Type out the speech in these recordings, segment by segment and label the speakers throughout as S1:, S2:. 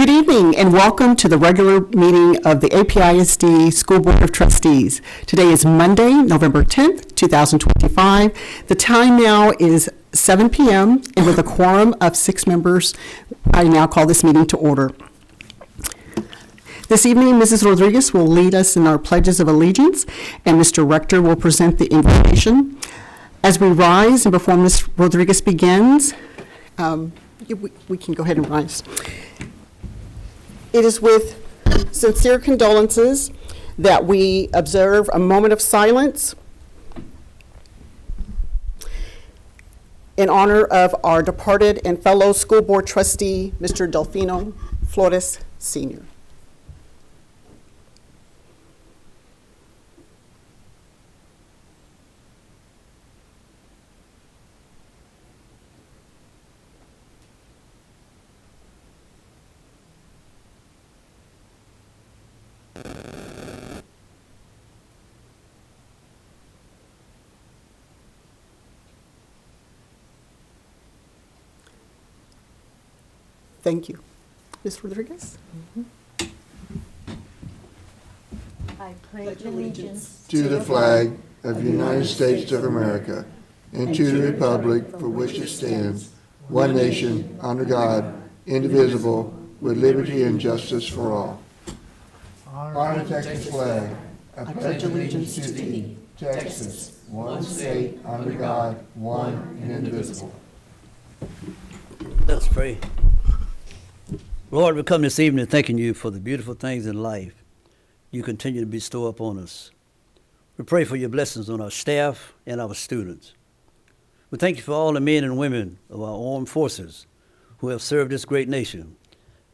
S1: Good evening and welcome to the regular meeting of the APISD School Board of Trustees. Today is Monday, November 10th, 2025. The time now is 7 p.m. and with a quorum of 6 members, I now call this meeting to order. This evening, Mrs. Rodriguez will lead us in our pledges of allegiance and Mr. Rector will present the invocation. As we rise and before Ms. Rodriguez begins, we can go ahead and rise. It is with sincere condolences that we observe a moment of silence in honor of our departed and fellow school board trustee, Mr. Delfino Flores, Sr. Thank you. Ms. Rodriguez?
S2: I pledge allegiance
S3: to the flag of the United States of America and to the republic for which it stands, one nation, under God, indivisible, with liberty and justice for all. Honor Texas flag. I pledge allegiance to thee, Texas, one state, under God, one and indivisible.
S4: Let's pray. Lord, we come this evening thanking you for the beautiful things in life you continue to bestow upon us. We pray for your blessings on our staff and our students. We thank you for all the men and women of our armed forces who have served this great nation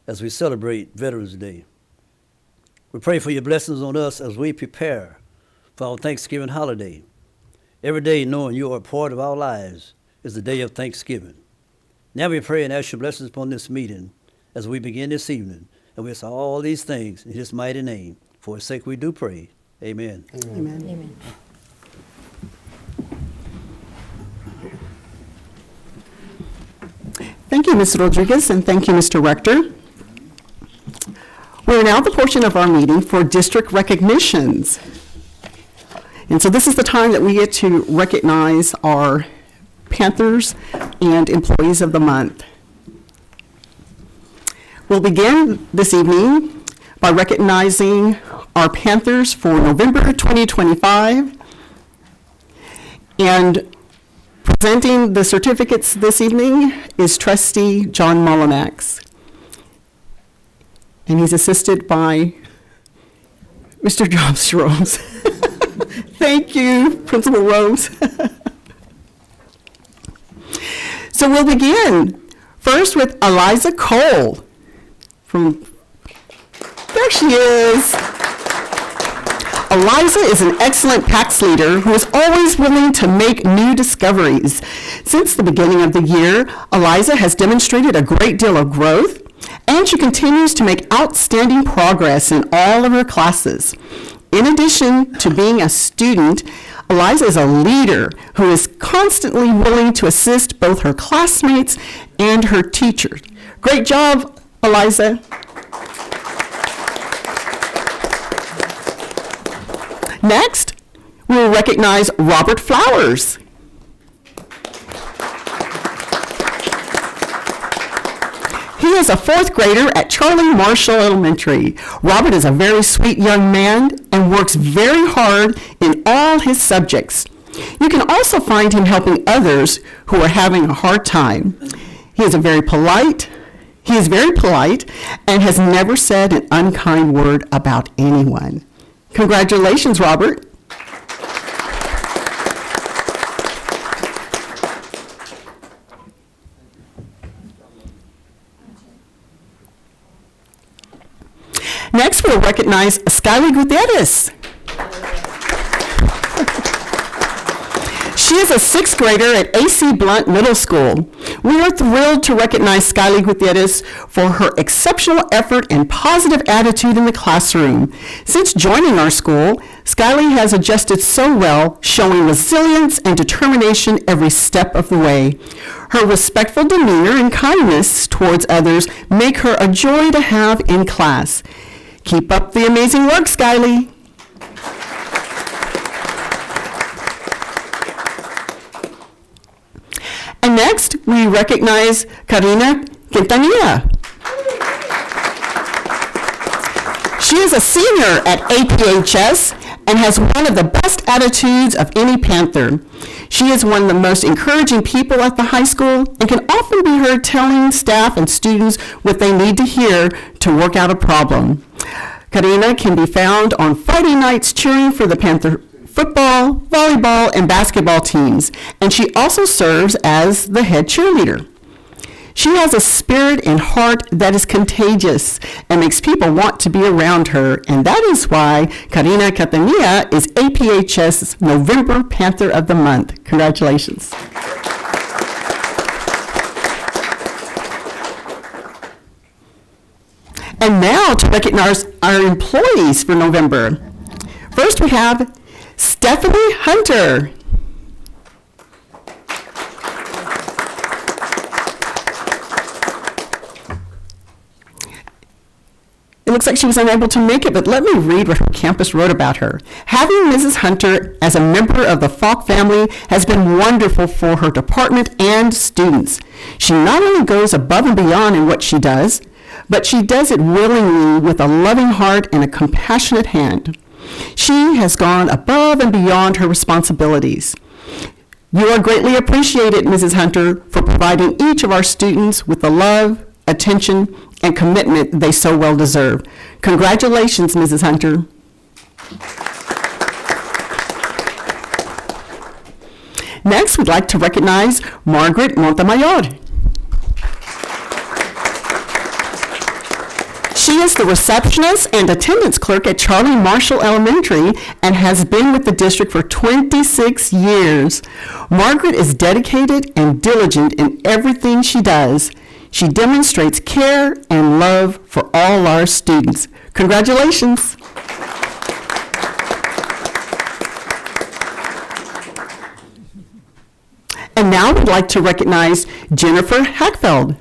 S4: as we celebrate Veterans Day. We pray for your blessings on us as we prepare for our Thanksgiving holiday. Every day knowing you are a part of our lives is the day of Thanksgiving. Now we pray and ask your blessings upon this meeting as we begin this evening, and we ask all these things in his mighty name. For his sake we do pray. Amen.
S1: Amen.
S2: Amen.
S1: Thank you, Ms. Rodriguez, and thank you, Mr. Rector. We're now at the portion of our meeting for district recognitions. And so this is the time that we get to recognize our Panthers and Employees of the Month. We'll begin this evening by recognizing our Panthers for November 2025 and presenting the certificates this evening is Trustee John Mullinax. And he's assisted by Mr. Jobs Rose. Thank you, Principal Rose. So we'll begin first with Eliza Cole. There she is. Eliza is an excellent PAX leader who is always willing to make new discoveries. Since the beginning of the year, Eliza has demonstrated a great deal of growth, and she continues to make outstanding progress in all of her classes. In addition to being a student, Eliza is a leader who is constantly willing to assist both her classmates and her teachers. Great job, Eliza. Next, we will recognize Robert Flowers. He is a 4th grader at Charlie Marshall Elementary. Robert is a very sweet young man and works very hard in all his subjects. You can also find him helping others who are having a hard time. He is very polite and has never said an unkind word about anyone. Congratulations, Robert. Next, we'll recognize Skyly Gutierrez. She is a 6th grader at AC Blunt Middle School. We are thrilled to recognize Skyly Gutierrez for her exceptional effort and positive attitude in the classroom. Since joining our school, Skyly has adjusted so well, showing resilience and determination every step of the way. Her respectful demeanor and kindness towards others make her a joy to have in class. Keep up the amazing work, Skyly. And next, we recognize Karina Quintanilla. She is a senior at APHS and has one of the best attitudes of any Panther. She is one of the most encouraging people at the high school and can often be heard telling staff and students what they need to hear to work out a problem. Karina can be found on Friday nights cheering for the Panther football, volleyball, and basketball teams, and she also serves as the head cheerleader. She has a spirit and heart that is contagious and makes people want to be around her, and that is why Karina Quintanilla is APHS's November Panther of the Month. Congratulations. And now to recognize our employees for November. First we have Stephanie Hunter. It looks like she was unable to make it, but let me read what her campus wrote about her. Having Mrs. Hunter as a member of the Falk family has been wonderful for her department and students. She not only goes above and beyond in what she does, but she does it willingly with a loving heart and a compassionate hand. She has gone above and beyond her responsibilities. You are greatly appreciated, Mrs. Hunter, for providing each of our students with the love, attention, and commitment they so well deserve. Congratulations, Mrs. Hunter. Next, we'd like to recognize Margaret Montemayor. She is the receptionist and attendance clerk at Charlie Marshall Elementary and has been with the district for 26 years. Margaret is dedicated and diligent in everything she does. She demonstrates care and love for all our students. Congratulations. And now we'd like to recognize Jennifer Hackfeld.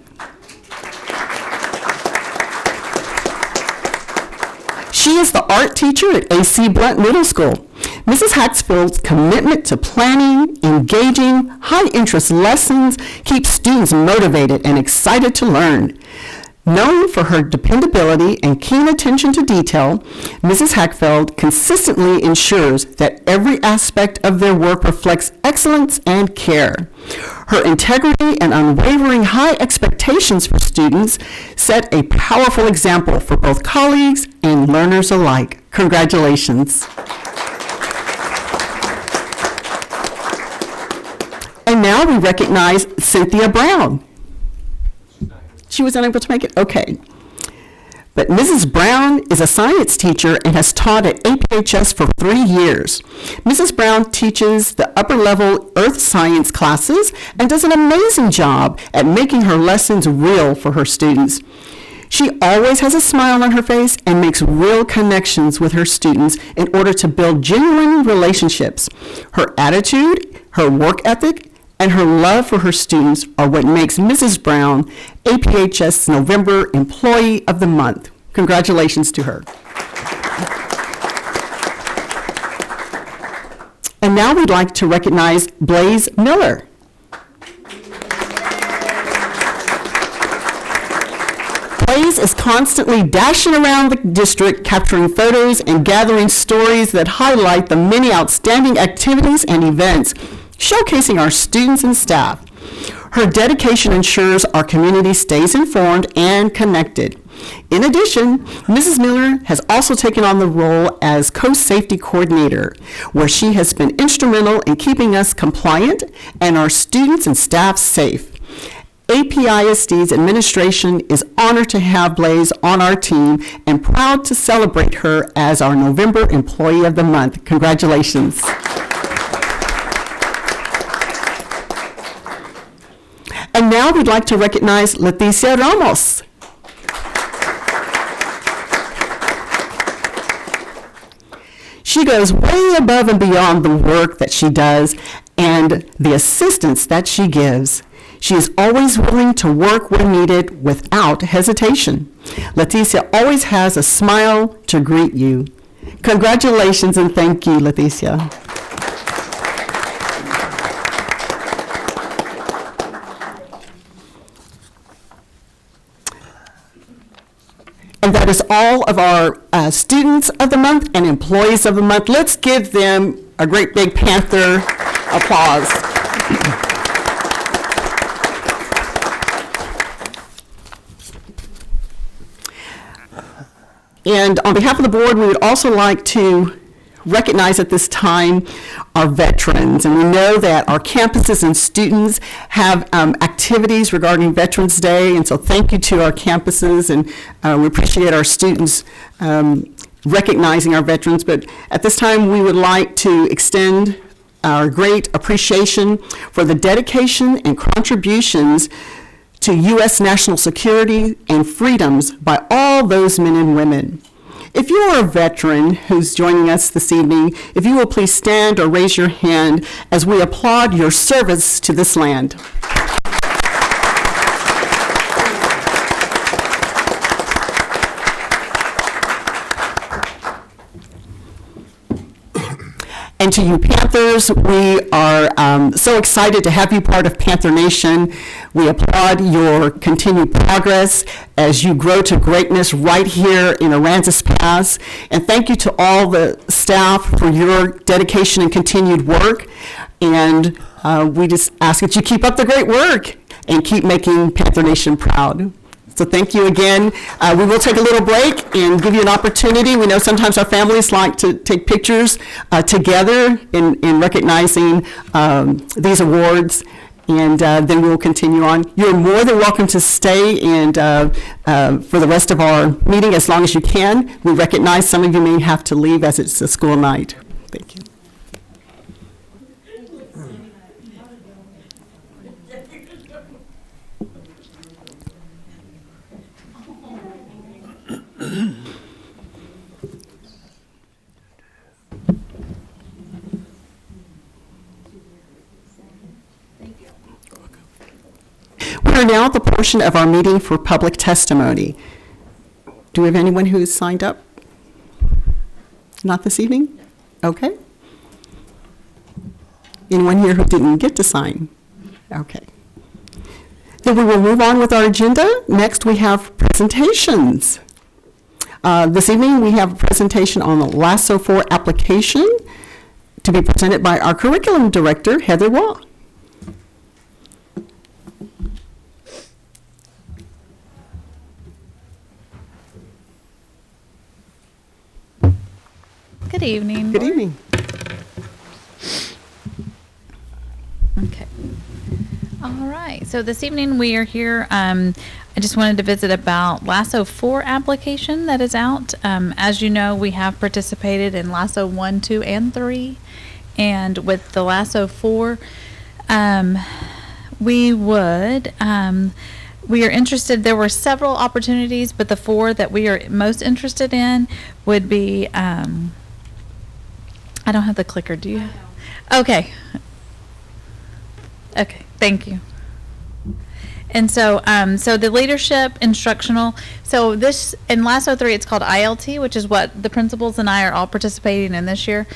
S1: She is the art teacher at A.C. Blunt Middle School. Mrs. Haxfield's commitment to planning, engaging, high-interest lessons keeps students motivated and excited to learn. Known for her dependability and keen attention to detail, Mrs. Hackfeld consistently ensures that every aspect of their work reflects excellence and care. Her integrity and unwavering high expectations for students set a powerful example for both colleagues and learners alike. Congratulations. And now we recognize Cynthia Brown. She was unable to make it? Okay. But Mrs. Brown is a science teacher and has taught at APHS for 3 years. Mrs. Brown teaches the upper level earth science classes and does an amazing job at making her lessons real for her students. She always has a smile on her face and makes real connections with her students in order to build genuine relationships. Her attitude, her work ethic, and her love for her students are what makes Mrs. Brown APHS November Employee of the Month. Congratulations to her. And now we'd like to recognize Blaze Miller. Blaze is constantly dashing around the district, capturing photos and gathering stories that highlight the many outstanding activities and events showcasing our students and staff. Her dedication ensures our community stays informed and connected. In addition, Mrs. Miller has also taken on the role as co-safety coordinator, where she has been instrumental in keeping us compliant and our students and staff safe. APISD's administration is honored to have Blaze on our team and proud to celebrate her as our November Employee of the Month. Congratulations. And now we'd like to recognize Leticia Ramos. She goes way above and beyond the work that she does and the assistance that she gives. She is always willing to work when needed without hesitation. Leticia always has a smile to greet you. Congratulations and thank you, Leticia. And that is all of our students of the month and employees of the month. Let's give them a great big Panther applause. And on behalf of the board, we would also like to recognize at this time our veterans. And we know that our campuses and students have activities regarding Veterans Day, and so thank you to our campuses, and we appreciate our students recognizing our veterans. But at this time, we would like to extend our great appreciation for the dedication and contributions to U.S. national security and freedoms by all those men and women. If you are a veteran who's joining us this evening, if you will please stand or raise your hand as we applaud your service to this land. And to you Panthers, we are so excited to have you part of Panther Nation. We applaud your continued progress as you grow to greatness right here in Aransas Pass. And thank you to all the staff for your dedication and continued work. And we just ask that you keep up the great work and keep making Panther Nation proud. So thank you again. We will take a little break and give you an opportunity. We know sometimes our families like to take pictures together in recognizing these awards, and then we will continue on. You're more than welcome to stay and for the rest of our meeting as long as you can. We recognize some of you may have to leave as it's a school night. Thank you. We are now at the portion of our meeting for public testimony. Do we have anyone who's signed up? Not this evening? Okay. Anyone here who didn't get to sign? Okay. Then we will move on with our agenda. Next, we have presentations. This evening, we have a presentation on the LASSO 4 application to be presented by our curriculum director, Heather Waugh.
S5: Good evening.
S1: Good evening.
S5: Okay. All right. So this evening we are here. I just wanted to visit about LASSO 4 application that is out. As you know, we have participated in LASSO 1, 2, and 3. And with the LASSO 4, we are interested. There were several opportunities, but the 4 that we are most interested in would be, I don't have the clicker, do you? Okay. Okay, thank you. And so, so the leadership instructional, so this, in LASSO 3, it's called ILT, which is what the principals and I are all participating in this year.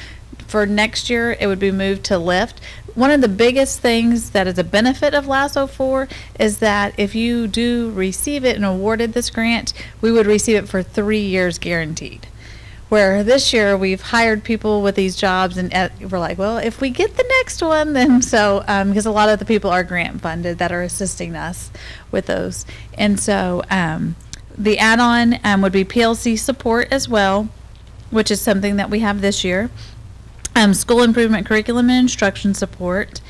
S5: For next year, it would be moved to LIFT. One of the biggest things that is a benefit of LASSO 4 is that if you do receive it and awarded this grant, we would receive it for 3 years guaranteed. Where this year we've hired people with these jobs, and we're like, well, if we get the next one, then so, because a lot of the people are grant funded that are assisting us with those. And so the add-on would be PLC support as well, which is something that we have this year. School improvement curriculum and instruction support,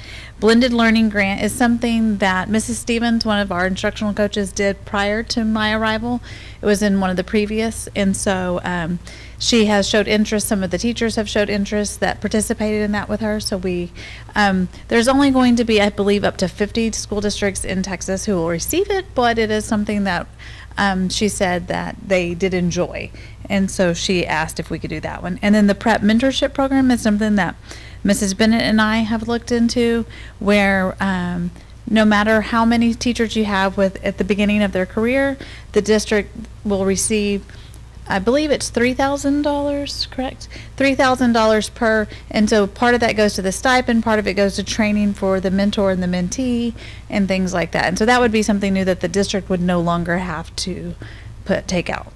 S5: blended learning grant is something that Mrs. Stevens, one of our instructional coaches, did prior to my arrival. It was in one of the previous, and so she has showed interest. Some of the teachers have showed interest that participated in that with her. So there's only going to be, I believe, up to 50 school districts in Texas who will receive it, but it is something that she said that they did enjoy. And so she asked if we could do that one. And then the prep mentorship program is something that Mrs. Bennett and I have looked into, where no matter how many teachers you have at the beginning of their career, the district will receive, I believe it's $3,000, correct? $3,000 per, and so part of that goes to the stipend, part of it goes to training for the mentor and the mentee and things like that. And so that would be something new that the district would no longer have to take out.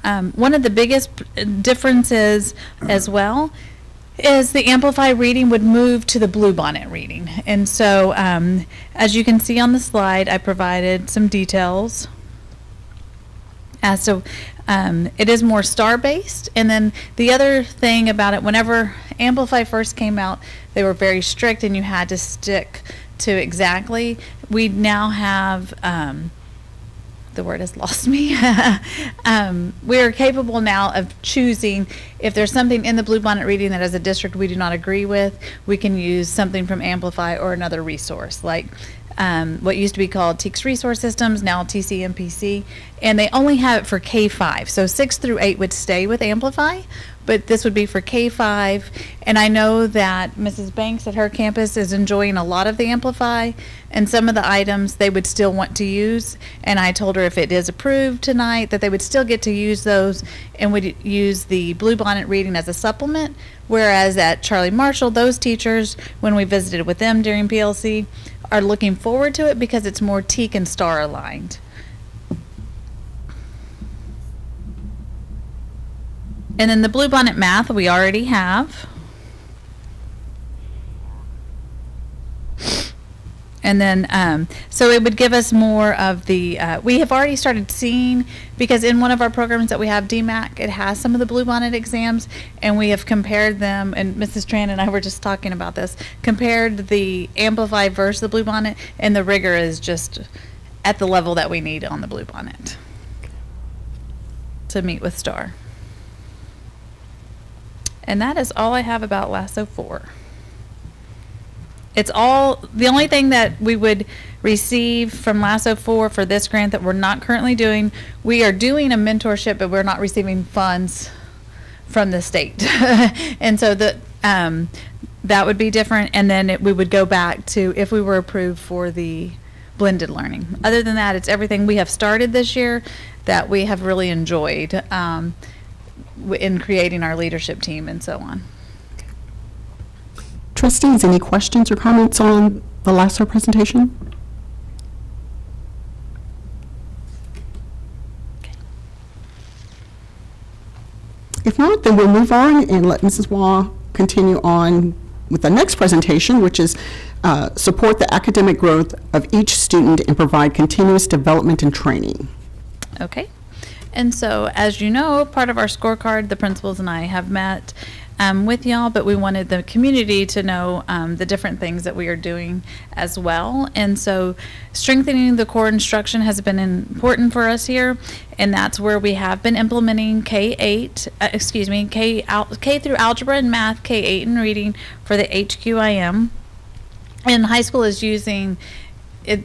S5: One of the biggest differences as well is the Amplify reading would move to the Bluebonnet reading. And so as you can see on the slide, I provided some details. So it is more star-based. And then the other thing about it, whenever Amplify first came out, they were very strict and you had to stick to exactly. We now have, the word has lost me. We are capable now of choosing if there's something in the Bluebonnet reading that as a district we do not agree with, we can use something from Amplify or another resource, like what used to be called TEKS Resource Systems, now TCMPC, and they only have it for K-5. So 6 through 8 would stay with Amplify, but this would be for K-5. And I know that Mrs. Banks at her campus is enjoying a lot of the Amplify, and some of the items they would still want to use. And I told her if it is approved tonight, that they would still get to use those and would use the Bluebonnet reading as a supplement. Whereas at Charlie Marshall, those teachers, when we visited with them during PLC, are looking forward to it because it's more TEK and STAR aligned. And then the Bluebonnet math we already have. And then, so it would give us more of the, we have already started seeing, because in one of our programs that we have, DMAC, it has some of the Bluebonnet exams, and we have compared them, and Mrs. Tran and I were just talking about this, compared the Amplify versus the Bluebonnet, and the rigor is just at the level that we need on the Bluebonnet to meet with STAR. And that is all I have about LASSO 4. It's all, the only thing that we would receive from LASSO 4 for this grant that we're not currently doing, we are doing a mentorship, but we're not receiving funds from the state. And so that would be different. And then we would go back to if we were approved for the blended learning. Other than that, it's everything we have started this year that we have really enjoyed in creating our leadership team and so on.
S1: Trustees, any questions or comments on the LASSO presentation? If not, then we'll move on and let Mrs. Waugh continue on with the next presentation, which is support the academic growth of each student and provide continuous development and training.
S5: Okay. And so, as you know, part of our scorecard, the principals and I have met with y'all, but we wanted the community to know the different things that we are doing as well. And so strengthening the core instruction has been important for us here, and that's where we have been implementing K through algebra and math, K-8 and reading for the HQIM. And high school is using it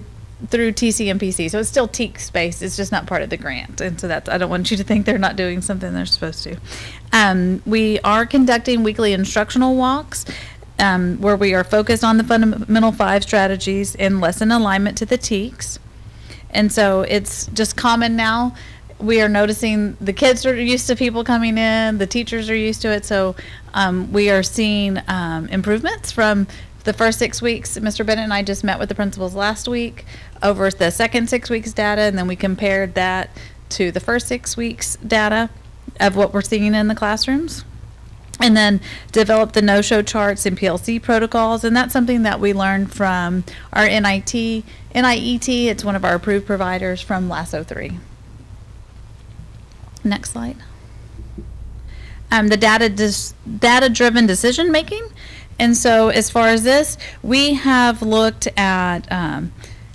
S5: through TCMPC, so it's still TEK space. It's just not part of the grant, and so that's, I don't want you to think they're not doing something they're supposed to. We are conducting weekly instructional walks where we are focused on the fundamental 5 strategies in lesson alignment to the TEKs, and so it's just common now. We are noticing the kids are used to people coming in, the teachers are used to it, so we are seeing improvements from the first 6 weeks. Mr. Bennett and I just met with the principals last week over the second 6 weeks data, and then we compared that to the first 6 weeks data of what we're seeing in the classrooms, and then developed the no-show charts and PLC protocols. And that's something that we learned from our NIET. It's one of our approved providers from LASSO 3. Next slide. The data-driven decision making. And so as far as this, we have looked at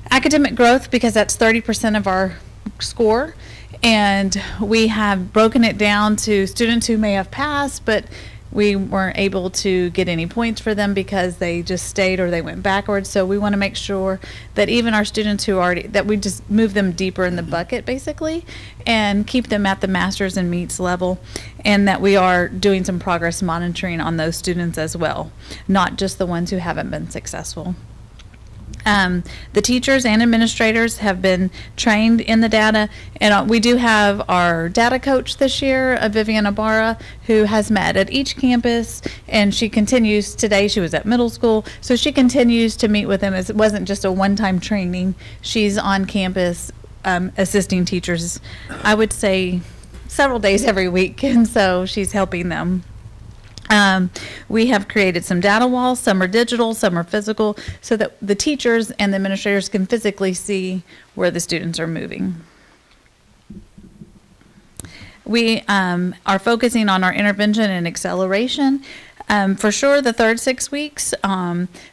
S5: academic growth because that's 30% of our score. And we have broken it down to students who may have passed, but we weren't able to get any points for them because they just stayed or they went backwards. So we want to make sure that even our students who already, that we just move them deeper in the bucket basically and keep them at the master's and meets level, and that we are doing some progress monitoring on those students as well, not just the ones who haven't been successful. The teachers and administrators have been trained in the data, and we do have our data coach this year, Vivian Ibarra, who has met at each campus, and she continues, today she was at middle school, so she continues to meet with them. It wasn't just a one-time training. She's on campus assisting teachers, I would say, several days every week, and so she's helping them. We have created some data walls. Some are digital, some are physical, so that the teachers and the administrators can physically see where the students are moving. We are focusing on our intervention and acceleration. For sure, the third 6 weeks,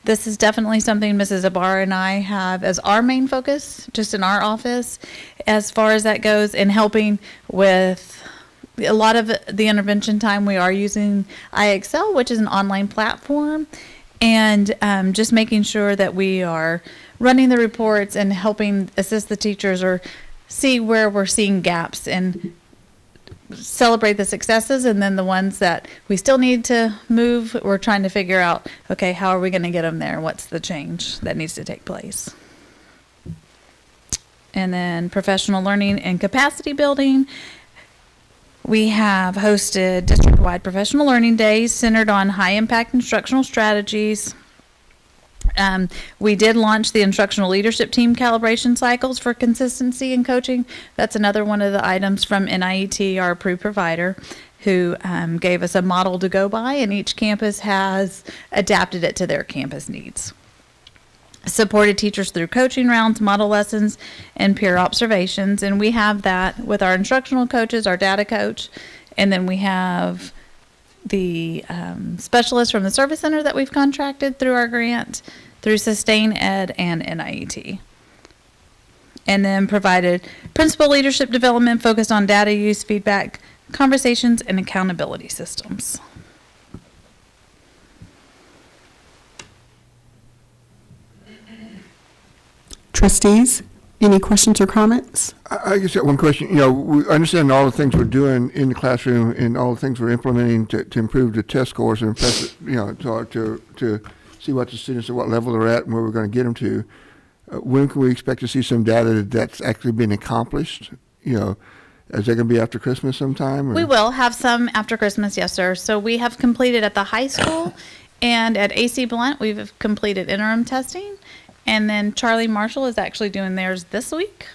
S5: this is definitely something Mrs. Ibarra and I have as our main focus, just in our office, as far as that goes, in helping with a lot of the intervention time. We are using IXL, which is an online platform, and just making sure that we are running the reports and helping assist the teachers or see where we're seeing gaps and celebrate the successes, and then the ones that we still need to move, we're trying to figure out, okay, how are we going to get them there? What's the change that needs to take place? And then professional learning and capacity building. We have hosted district-wide professional learning days centered on high-impact instructional strategies. We did launch the instructional leadership team calibration cycles for consistency in coaching. That's another one of the items from NIET, our approved provider, who gave us a model to go by, and each campus has adapted it to their campus needs. Supported teachers through coaching rounds, model lessons, and peer observations. And we have that with our instructional coaches, our data coach, and then we have the specialists from the service center that we've contracted through our grant, through Sustain Ed and NIET. And then provided principal leadership development focused on data use, feedback, conversations, and accountability systems.
S1: Trustees, any questions or comments?
S3: I guess one question, we understand all the things we're doing in the classroom and all the things we're implementing to improve the test scores and to see what the students at what level they're at and where we're going to get them to. When can we expect to see some data that's actually been accomplished? Is that going to be after Christmas sometime? Or?
S5: We will have some after Christmas, yes, sir. So we have completed at the high school and at AC Blunt, we've completed interim testing. And then Charlie Marshall is actually doing theirs this week.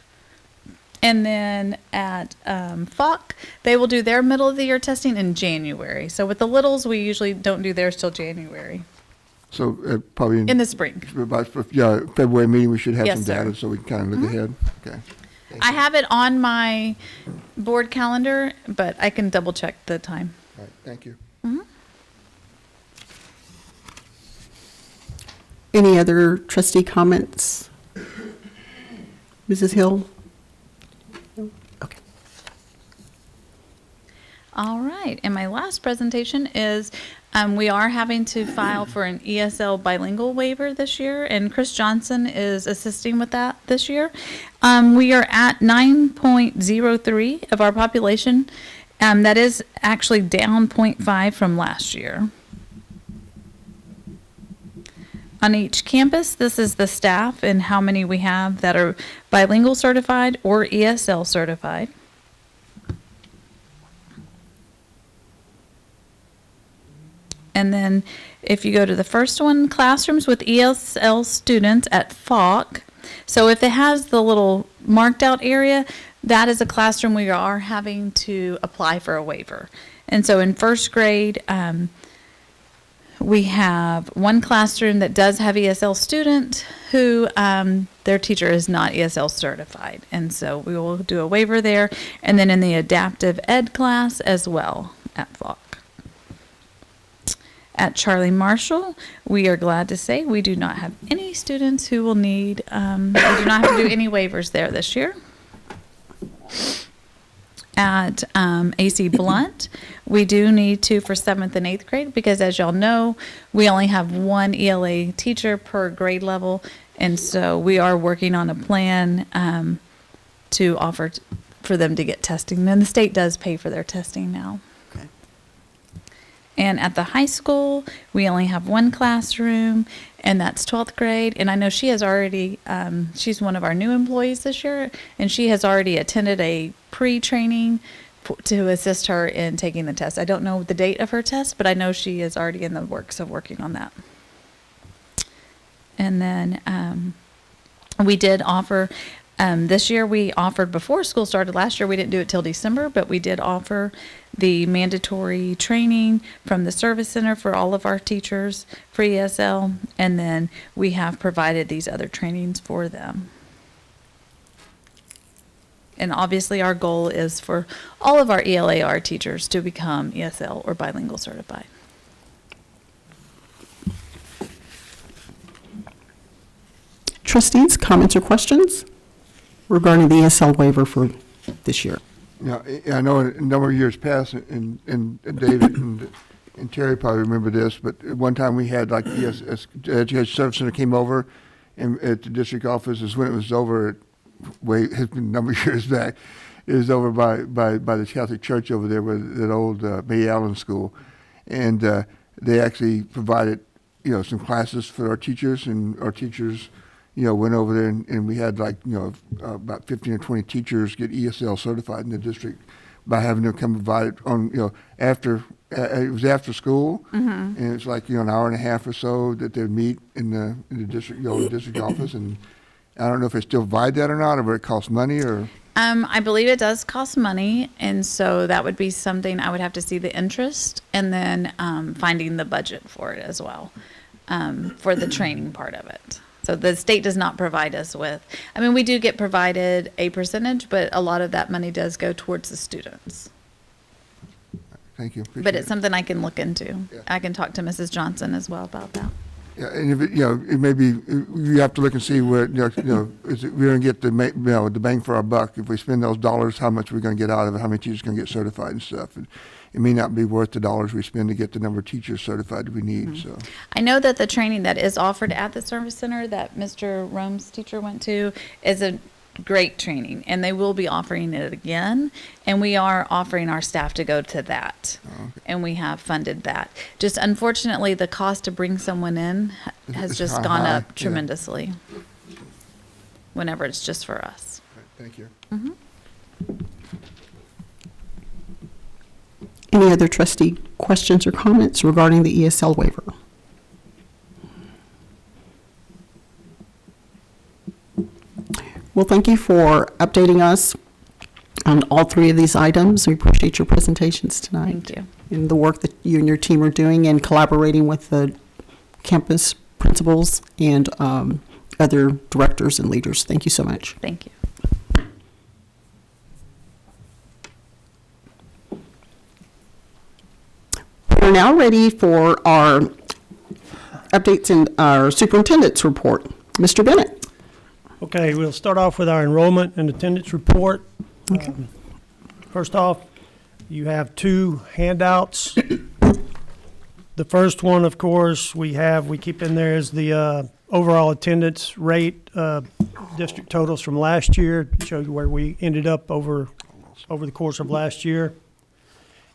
S5: And then at FOC, they will do their middle of the year testing in January. So with the littles, we usually don't do theirs till January.
S3: So probably
S5: in the spring.
S3: About February meeting, we should have some
S5: sir.
S3: data so we can kind of look ahead. Okay.
S5: I have it on my board calendar, but I can double check the time.
S3: All right. Thank you.
S1: Any other trustee comments? Mrs. Hill? No? Okay.
S5: All right. And my last presentation is we are having to file for an ESL bilingual waiver this year, and Chris Johnson is assisting with that this year. We are at 9.03 of our population. That is actually down 0.5 from last year. On each campus, this is the staff and how many we have that are bilingual certified or ESL certified. And then if you go to the first one, classrooms with ESL students at FOC. So if it has the little marked out area, that is a classroom we are having to apply for a waiver. And so in first grade, we have one classroom that does have ESL student who their teacher is not ESL certified. And so we will do a waiver there. And then in the adaptive ed class as well at FOC. At Charlie Marshall, we are glad to say we do not have any students who will need, we do not have to do any waivers there this year. At AC Blunt, we do need to for 7th and 8th grade because, as y'all know, we only have one ELA teacher per grade level, and so we are working on a plan to offer for them to get testing. And the state does pay for their testing now.
S1: Okay.
S5: And at the high school, we only have one classroom, and that's 12th grade. And I know she has already, she's one of our new employees this year, and she has already attended a pre-training to assist her in taking the test. I don't know the date of her test, but I know she is already in the works of working on that. And then we did offer, this year we offered, before school started last year, we didn't do it till December, but we did offer the mandatory training from the service center for all of our teachers for ESL, and then we have provided these other trainings for them. And obviously our goal is for all of our ELAR teachers to become ESL or bilingual certified.
S1: Trustees, comments or questions regarding the ESL waiver for this year?
S3: Now, I know in a number of years past, and David and Terry probably remember this, but at one time we had like the Education Service Center came over, and at the district office is when it was over, it's been a number of years back, it was over by the Catholic Church over there, where that old May Allen School, and they actually provided, some classes for our teachers, and our teachers, went over there and we had like, about 15 or 20 teachers get ESL certified in the district by having them come provide it on, after, it was after school, and it's like, an hour and a half or so that they'd meet in the district, the district office, and I don't know if they still provide that or not, or it costs money or.
S5: I believe it does cost money, and so that would be something I would have to see the interest and then finding the budget for it as well, for the training part of it. So the state does not provide us with, we do get provided a percentage, but a lot of that money does go towards the students.
S3: Thank you.
S5: But it's something I can look into.
S3: Yeah.
S5: I can talk to Mrs. Johnson as well about that.
S3: Yeah, and if it may be, you have to look and see where, is it, we're going to get the bang for our buck. If we spend those dollars, how much we're going to get out of it, how many teachers going to get certified and stuff. And it may not be worth the dollars we spend to get the number of teachers certified that we need, so.
S5: I know that the training that is offered at the service center that Mr. Rome's teacher went to is a great training, and they will be offering it again, and we are offering our staff to go to that.
S3: Okay.
S5: And we have funded that. Just unfortunately, the cost to bring someone in has
S3: It's
S5: just
S3: high,
S5: gone
S3: yeah.
S5: up tremendously whenever it's just for us.
S3: Thank you.
S1: Any other trustee questions or comments regarding the ESL waiver? Well, thank you for updating us on all three of these items. We appreciate your presentations tonight.
S5: Thank you.
S1: And the work that you and your team are doing and collaborating with the campus principals and other directors and leaders. Thank you so much.
S5: Thank you.
S1: We're now ready for our updates in our superintendent's report. Mr. Bennett.
S6: Okay, we'll start off with our enrollment and attendance report.
S1: Okay.
S6: First off, you have two handouts. The first one, of course, we keep in there is the overall attendance rate, district totals from last year, to show you where we ended up over the course of last year.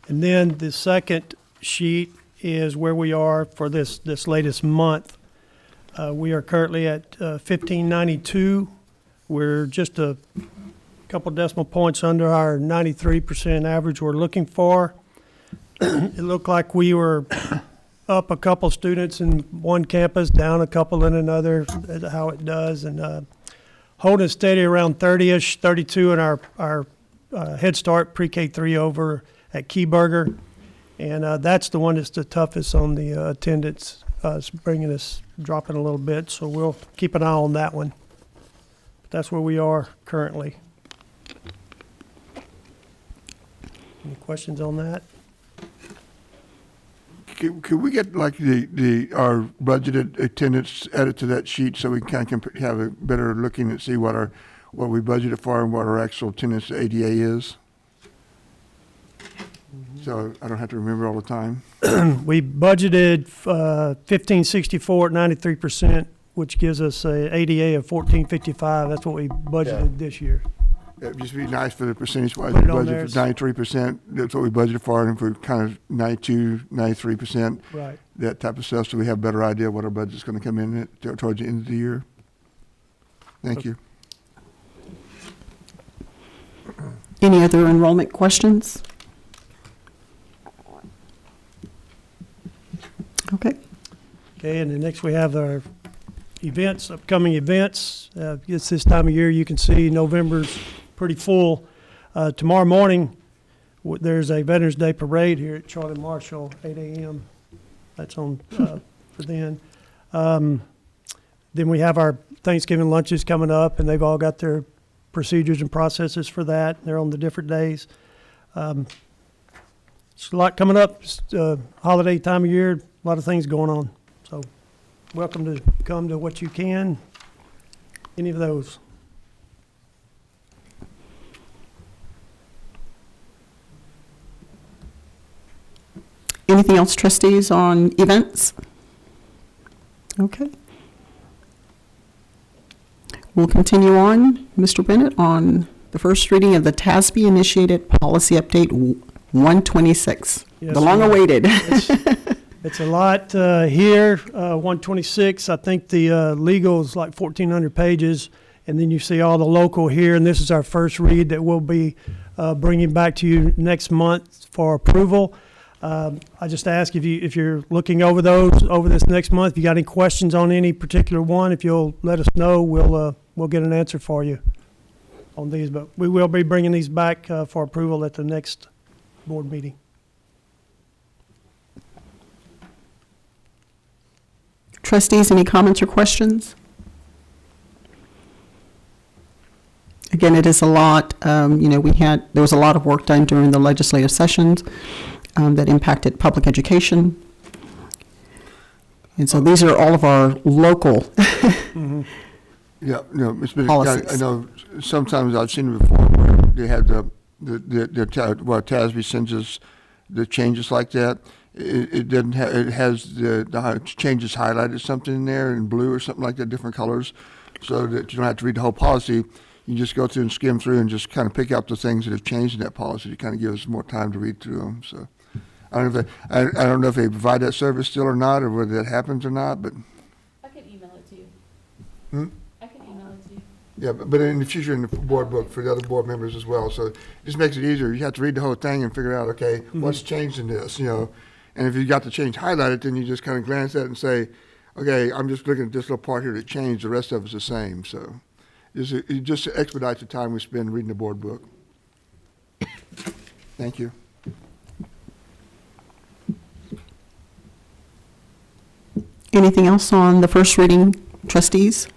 S6: And then the second sheet is where we are for this latest month. We are currently at 1592. We're just a couple decimal points under our 93% average we're looking for. It looked like we were up a couple students in one campus, down a couple in another, how it does, and holding steady around 30-ish, 32 in our Head Start pre-K 3 over at Keyburger. And that's the one that's the toughest on the attendance. It's dropping a little bit, so we'll keep an eye on that one. But that's where we are currently. Any questions on that?
S3: Could we get like our budgeted attendance added to that sheet so we can kind of have a better looking and see what we budgeted for and what our actual attendance to ADA is? So I don't have to remember all the time.
S6: We budgeted 1564 at 93%, which gives us a ADA of 1455. That's what we budgeted this year.
S3: It'd just be nice for the percentage-wise,
S6: Put
S3: we
S6: it on there.
S3: budgeted for 93%. That's what we budgeted for, and for kind of 92, 93%,
S6: Right.
S3: that type of stuff, so we have a better idea what our budget's going to come in at towards the end of the year. Thank you.
S1: Any other enrollment questions? Okay.
S6: Okay, and then next we have our events, upcoming events. It's this time of year, you can see November's pretty full. Tomorrow morning, there's a Veterans Day Parade here at Charlie Marshall, 8 a.m. That's on for then. Then we have our Thanksgiving lunches coming up, and they've all got their procedures and processes for that. They're on the different days. There's a lot coming up. It's holiday time of year, a lot of things going on. So welcome to come to what you can, any of those.
S1: Anything else, trustees, on events? Okay. We'll continue on, Mr. Bennett, on the first reading of the TASB-initiated policy update 126,
S6: Yes,
S1: the long-awaited.
S6: It's a lot here, 126. I think the legal is like 1,400 pages, and then you see all the local here, and this is our first read that we'll be bringing back to you next month for approval. I just ask if you're looking over those over this next month, if you got any questions on any particular one, if you'll let us know, we'll get an answer for you on these. But we will be bringing these back for approval at the next board meeting.
S1: Trustees, any comments or questions? Again, it is a lot. There was a lot of work done during the legislative sessions that impacted public education. And so these are all of our local
S3: Yeah, no, Ms. Bennett,
S1: policies.
S3: I know sometimes I've seen it before where they have TASB sends us the changes like that. It doesn't have, it has the changes highlighted something in there in blue or something like that, different colors, so that you don't have to read the whole policy. You just go through and skim through and just kind of pick out the things that have changed in that policy to kind of give us more time to read through them. So I don't know if they provide that service still or not, or whether that happens or not, but.
S5: I can email it to you.
S3: Hmm?
S5: I can email it to you.
S3: Yeah, but in the future, in the board book for the other board members as well. So it just makes it easier. You have to read the whole thing and figure out, okay, what's changed in this, And if you got the change highlighted, then you just kind of glance at it and say, okay, I'm just looking at this little part here that changed. The rest of it's the same. So it just expedites the time we spend reading the board book. Thank you.
S1: Anything else on the first reading, trustees?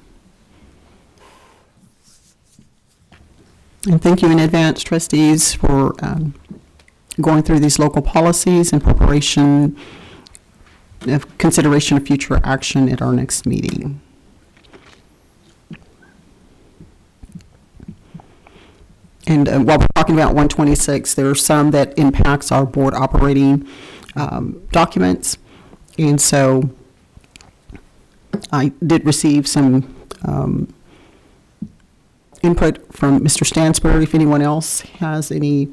S1: And thank you in advance, trustees, for going through these local policies in preparation of consideration of future action at our next meeting. And while we're talking about 126, there are some that impacts our board operating documents. And so I did receive some input from Mr. Stansbury. If anyone else has any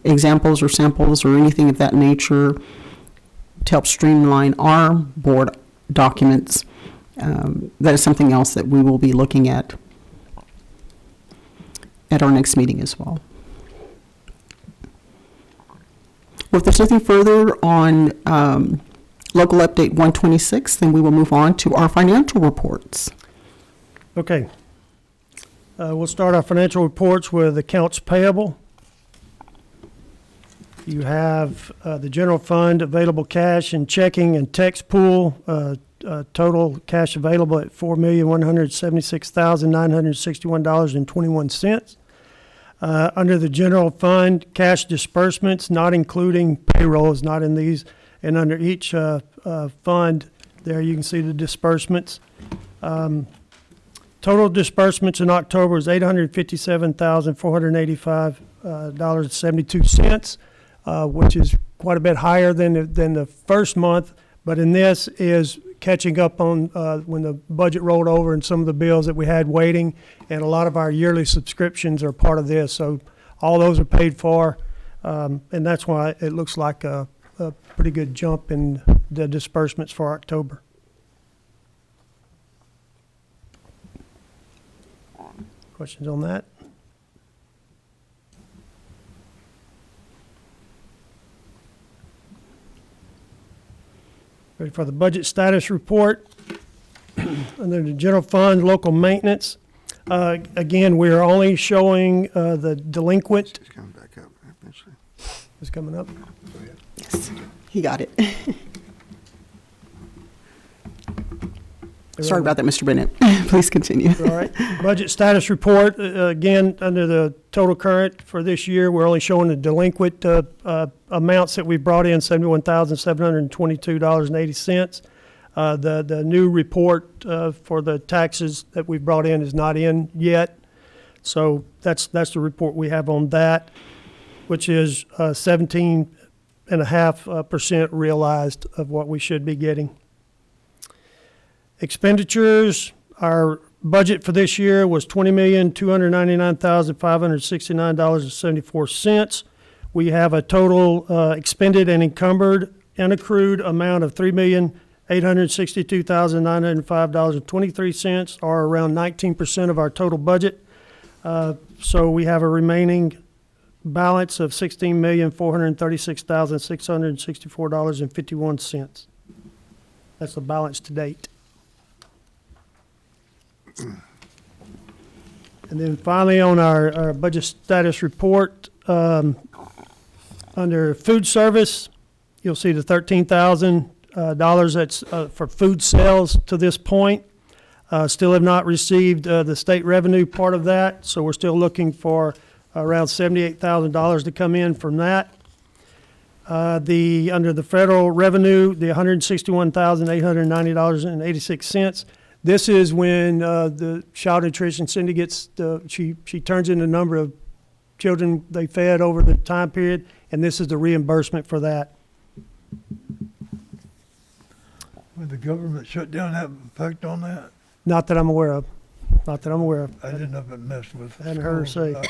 S1: examples or samples or anything of that nature to help streamline our board documents, that is something else that we will be looking at our next meeting as well. Well, if there's nothing further on Local Update 126, then we will move on to our financial reports.
S6: Okay. We'll start our financial reports with accounts payable. You have the general fund, available cash and checking and text pool, total cash available at $4,176,961.21. Under the general fund, cash disbursements, not including payroll, is not in these, And under each fund, there you can see the disbursements. Total disbursements in October is $857,485.72, which is quite a bit higher than the first month. But in this is catching up on when the budget rolled over and some of the bills that we had waiting, and a lot of our yearly subscriptions are part of this. So all those are paid for, and that's why it looks like a pretty good jump in the disbursements for October. Questions on that? Ready for the budget status report. Under the general fund, local maintenance. Again, we are only showing the delinquent.
S3: It's coming back up eventually.
S6: Is coming up.
S1: Yes, he got it. Sorry about that, Mr. Bennett. Please continue.
S6: All right. Budget status report, again, under the total current for this year, we're only showing the delinquent amounts that we brought in, $71,722.80. The new report for the taxes that we brought in is not in yet. So that's the report we have on that, which is 17.5% realized of what we should be getting. Expenditures, our budget for this year was $20,299,569.74. We have a total expended and encumbered and accrued amount of $3,862,905.23, or around 19% of our total budget. So we have a remaining balance of $16,436,664.51. That's the balance to date. And then finally, on our budget status report, under food service, you'll see the $13,000 that's for food sales to this point. Still have not received the state revenue part of that, so we're still looking for around $78,000 to come in from that. Under the federal revenue, the $161,890.86. This is when the child nutrition Cindy gets she turns in the number of children they fed over the time period, and this is the reimbursement for that.
S7: Would the government shutdown have effect on that?
S6: Not that I'm aware of. Not that I'm aware of.
S7: I didn't know if it messed with.
S6: Hadn't heard her say.
S7: schools.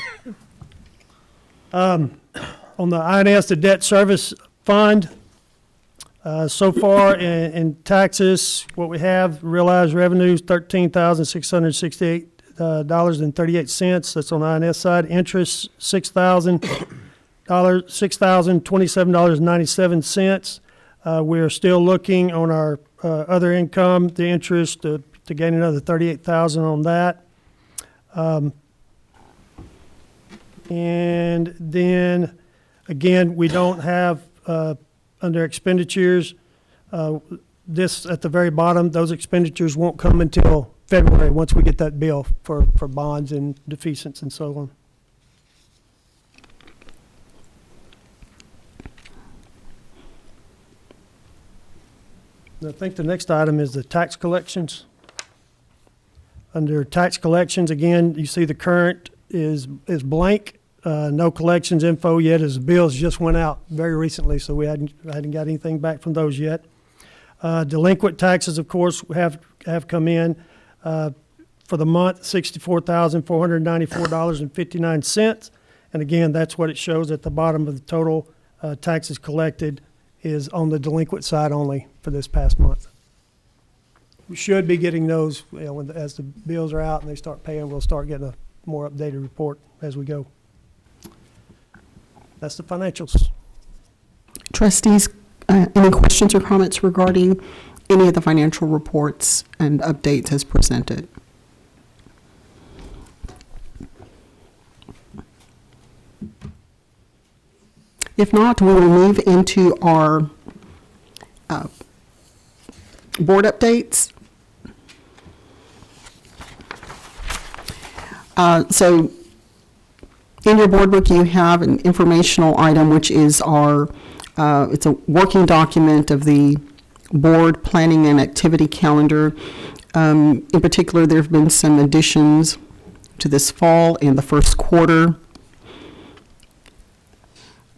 S6: On the INS, the debt service fund, so far in taxes, what we have realized revenues $13,668.38. That's on the INS side. Interest $6,027.97. We're still looking on our other income, the interest to gain another $38,000 on that. And then again, we don't have under expenditures, this at the very bottom, those expenditures won't come until February, once we get that bill for bonds and defeasance and so on. And I think the next item is the tax collections. Under tax collections, again, you see the current is blank. No collections info yet, as the bills just went out very recently, so I hadn't got anything back from those yet. Delinquent taxes, of course, have come in for the month, $64,494.59. And again, that's what it shows at the bottom of the total taxes collected is on the delinquent side only for this past month. We should be getting those, as the bills are out and they start paying, we'll start getting a more updated report as we go. That's the financials.
S1: Trustees, any questions or comments regarding any of the financial reports and updates as presented? If not, we will move into our board updates. So in your board book, you have an informational item, which is our It's a working document of the board planning and activity calendar. In particular, there have been some additions to this fall and the first quarter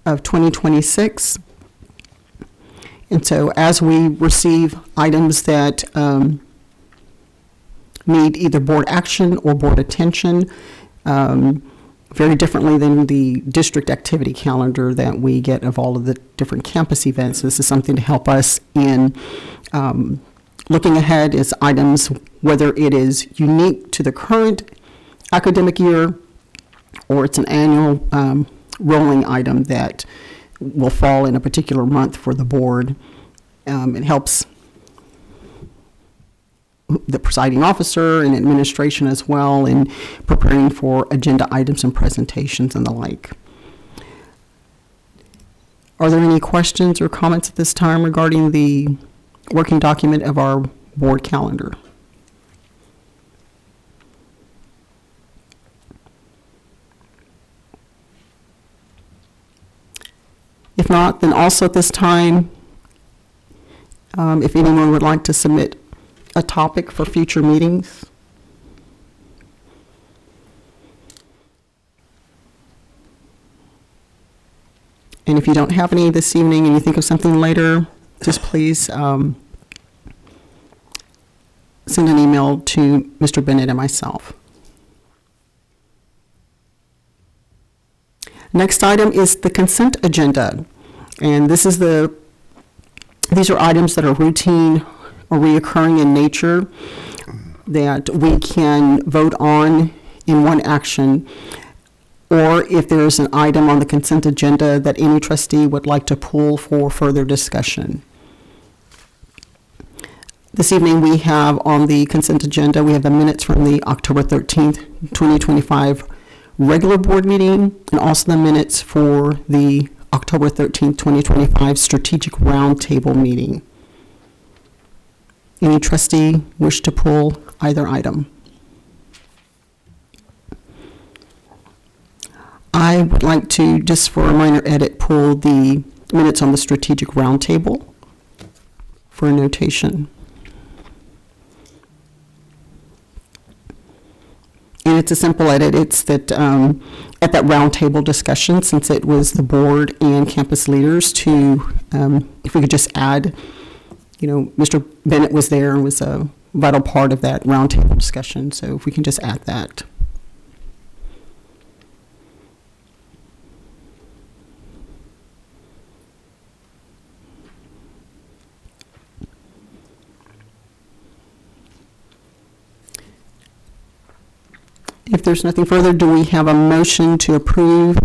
S1: of 2026. And so as we receive items that need either board action or board attention, very differently than the district activity calendar that we get of all of the different campus events. This is something to help us in looking ahead as items, whether it is unique to the current academic year or it's an annual rolling item that will fall in a particular month for the board. It helps the presiding officer and administration as well in preparing for agenda items and presentations and the like. Are there any questions or comments at this time regarding the working document of our board calendar? If not, then also at this time, if anyone would like to submit a topic for future meetings. And if you don't have any this evening and you think of something later, just please send an email to Mr. Bennett and myself. Next item is the consent agenda. And these are items that are routine or reoccurring in nature that we can vote on in one action, or if there's an item on the consent agenda that any trustee would like to pull for further discussion. This evening we have on the consent agenda, we have the minutes from the October 13th, 2025 regular board meeting, and also the minutes for the October 13th, 2025 strategic roundtable meeting. Any trustee wish to pull either item? I would like to, just for a minor edit, pull the minutes on the strategic roundtable for a notation. And it's a simple edit. It's that at that roundtable discussion, since it was the board and campus leaders to, if we could just add, Mr. Bennett was there and was a vital part of that roundtable discussion. So if we can just add that. If there's nothing further, do we have a motion to approve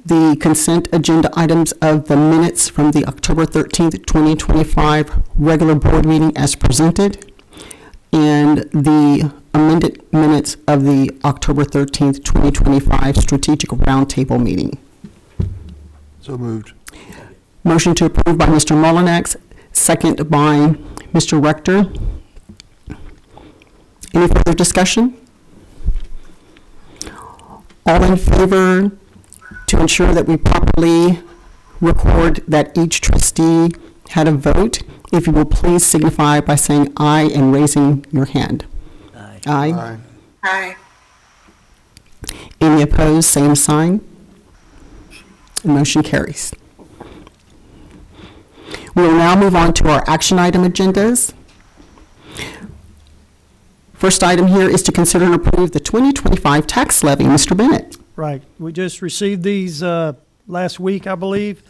S1: the consent agenda items of the minutes from the October 13th, 2025 regular board meeting as presented, and the amended minutes of the October 13th, 2025 strategic roundtable meeting?
S3: So moved.
S1: Motion to approve by Mr. Mullinax, second by Mr. Rector. Any further discussion? All in favor, to ensure that we properly record that each trustee had a vote, if you will please signify by saying aye and raising your hand.
S4: Aye.
S1: Aye.
S3: Aye.
S1: Any opposed, same sign. Motion carries. We will now move on to our action item agendas. First item here is to consider and approve the 2025 tax levy. Mr. Bennett.
S6: Right. We just received these last week, I believe.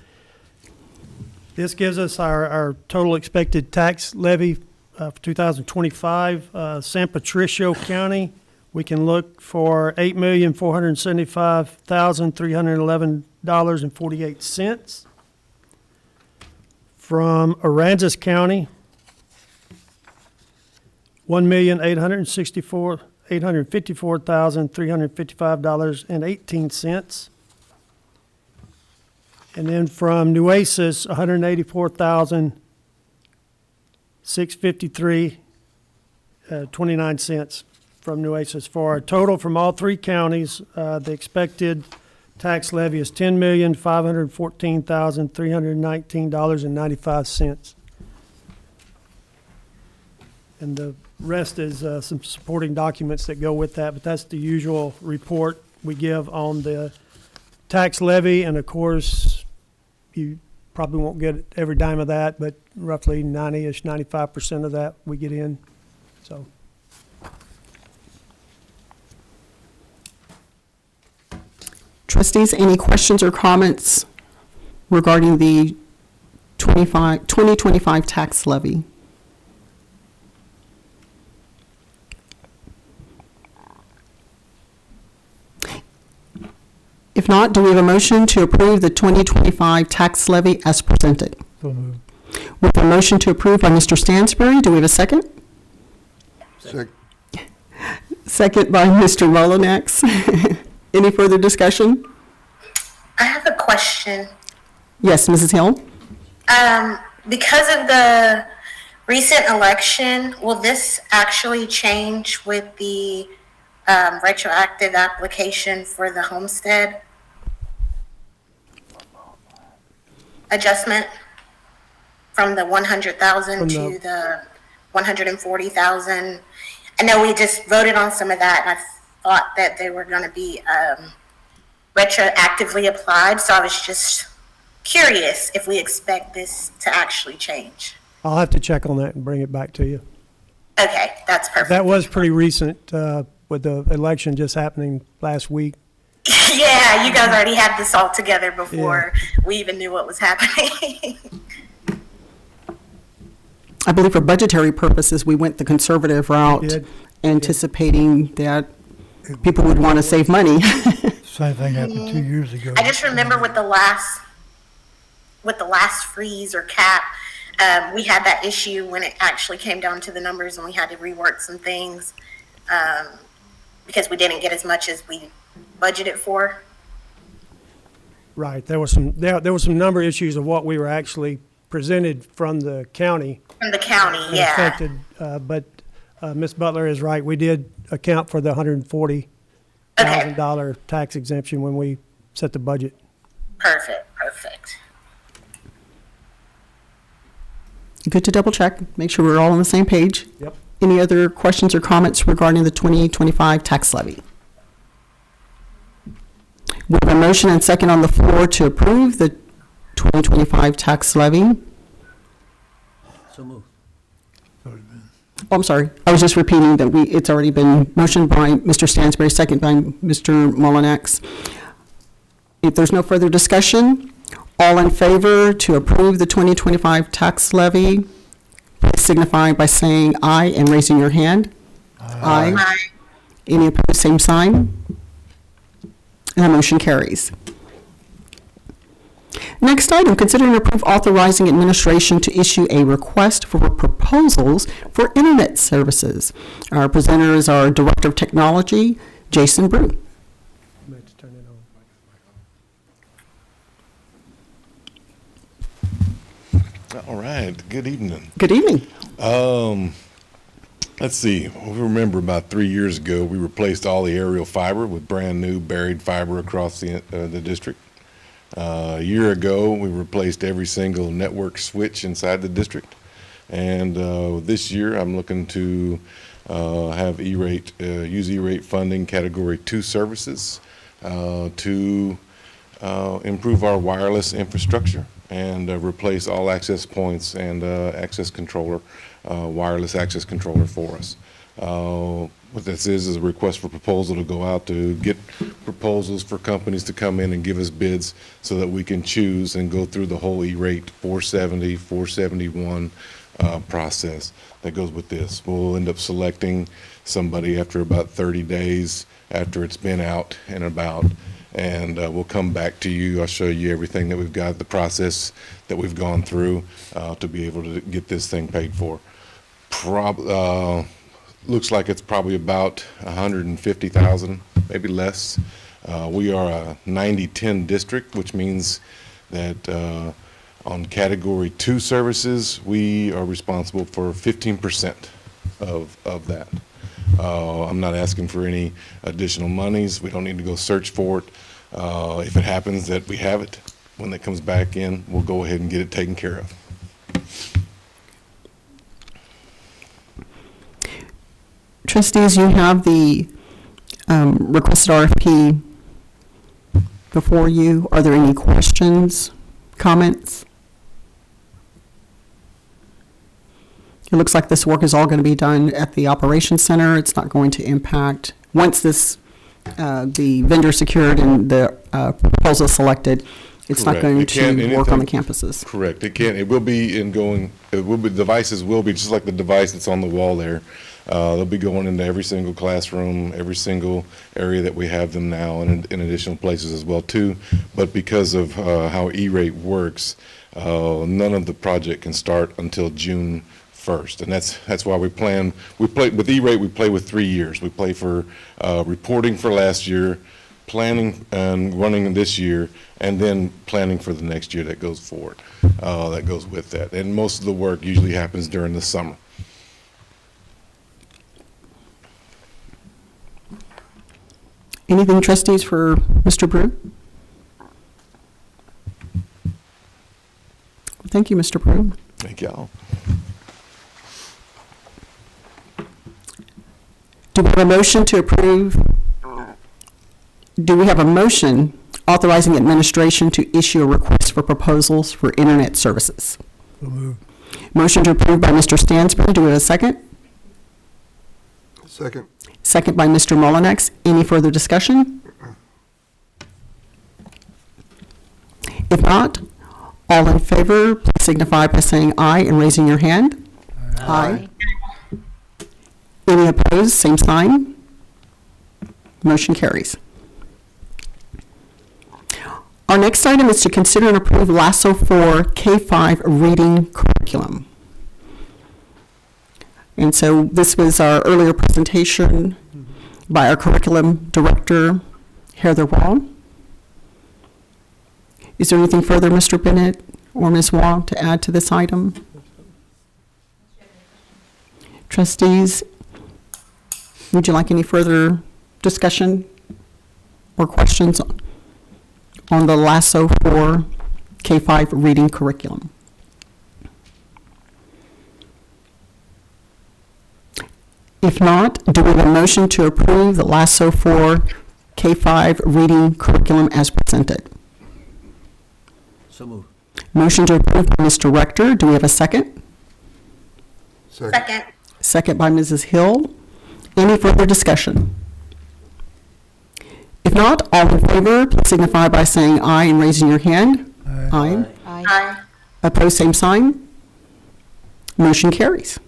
S6: This gives us our total expected tax levy for 2025. San Patricio County, we can look for $8,475,311.48. From Aransas County, $1,854,355.18. And then from Nueces, $184,653.29 from Nueces. For our total from all three counties, the expected tax levy is $10,514,319.95. And the rest is some supporting documents that go with that, but that's the usual report we give on the tax levy. And of course, you probably won't get every dime of that, but roughly 90-ish, 95% of that we get in, so.
S1: Trustees, any questions or comments regarding the 2025 tax levy? If not, do we have a motion to approve the 2025 tax levy as presented?
S7: So moved.
S1: With a motion to approve by Mr. Stansbury, do we have a second?
S3: Sec-
S1: Second by Mr. Mullinex. Any further discussion?
S8: I have a question.
S1: Yes, Mrs. Hill?
S8: Because of the recent election, will this actually change with the retroactive application for the homestead adjustment from the 100,000
S6: From
S8: to the 140,000? I know we just voted on some of that, and I thought that they were going to be retroactively applied, so I was just curious if we expect this to actually change.
S6: I'll have to check on that and bring it back to you.
S8: Okay, that's perfect.
S6: That was pretty recent, with the election just happening last week.
S8: Yeah, you guys already had this all together before we even knew what was happening.
S1: I believe for budgetary purposes, we went the conservative route,
S6: Did.
S1: anticipating that people would want to save money.
S7: Same thing happened 2 years ago.
S8: I just remember with the last freeze or cap, we had that issue when it actually came down to the numbers, and we had to rework some things because we didn't get as much as we budgeted for.
S6: Right, there was some number issues of what we were actually presented from the county.
S8: From the county,
S6: that
S8: yeah.
S6: affected, but Ms. Butler is right, we did account for the $140,000 tax exemption when we set the budget.
S8: Perfect.
S1: Good to double check, make sure we're all on the same page.
S6: Yep.
S1: Any other questions or comments regarding the 2025 tax levy? We have a motion and second on the floor to approve the 2025 tax levy.
S4: So move.
S1: Oh, I'm sorry. I was just repeating that it's already been motioned by Mr. Stansbury, second by Mr. Mullinex. If there's no further discussion, all in favor to approve the 2025 tax levy, please signify by saying aye and raising your hand. Aye.
S8: Aye.
S1: Any opposed, same sign. And the motion carries. Next item, consider and approve authorizing administration to issue a request for proposals for internet services. Our presenter is our Director of Technology, Jason Brew.
S6: Let's turn it on.
S9: All right. Good evening.
S1: Good evening.
S9: Let's see. We remember about 3 years ago, we replaced all the aerial fiber with brand new buried fiber across the district. A year ago, we replaced every single network switch inside the district. And this year, I'm looking to have E-rate, use E-rate funding Category 2 services to improve our wireless infrastructure and replace all access points and access controller, wireless access controller for us. What this is a request for proposal to go out to get proposals for companies to come in and give us bids so that we can choose and go through the whole E-rate 470, 471 process that goes with this. We'll end up selecting somebody after about 30 days after it's been out and about, and we'll come back to you. I'll show you everything that we've got, the process that we've gone through to be able to get this thing paid for. Looks like it's probably about 150,000, maybe less. We are a 90-10 district, which means that on Category 2 services, we are responsible for 15% of that. I'm not asking for any additional monies. We don't need to go search for it. If it happens that we have it, when it comes back in, we'll go ahead and get it taken care of.
S1: Trustees, you have the requested RFP before you. Are there any questions, comments? It looks like this work is all going to be done at the Operations Center. It's not going to impact, once this, the vendor secured and the proposal selected, it's not
S9: Correct.
S1: going
S9: It can't-
S1: to work on the
S9: anything-
S1: campuses.
S9: Correct. It will be devices will be just like the device that's on the wall there. They'll be going into every single classroom, every single area that we have them now, and in additional places as well too. But because of how E-rate works, none of the project can start until June 1st, and that's why we play with E-rate. We play with 3 years. We play for reporting for last year, planning and running this year, and then planning for the next year that goes forward. That goes with that, and most of the work usually happens during the summer.
S1: Anything, trustees, for Mr. Brew? Thank you, Mr. Brew.
S9: Thank y'all.
S1: Do we have a motion to approve? Do we have a motion authorizing administration to issue a request for proposals for internet services?
S7: So moved.
S1: Motion to approve by Mr. Stansbury. Do we have a second?
S3: Second.
S1: Second by Mr. Mullinex. Any further discussion? If not, all in favor, please signify by saying aye and raising your hand. Aye. Any opposed, same sign. Motion carries. Our next item is to consider and approve LASSO 4 K-5 reading curriculum. And so this was our earlier presentation by our curriculum director, Heather Wall. Is there anything further, Mr. Bennett or Ms. Wall, to add to this item? Trustees, would you like any further discussion or questions on the LASSO 4 K-5 reading curriculum? If not, do we have a motion to approve the LASSO 4 K-5 reading curriculum as presented?
S4: So moved.
S1: Motion to approve by Mr. Rector. Do we have a second?
S8: Second.
S1: Second by Mrs. Hill. Any further discussion? If not, all in favor, please signify by saying aye and raising your hand. Aye.
S8: Aye.
S1: Opposed, same sign. Motion carries.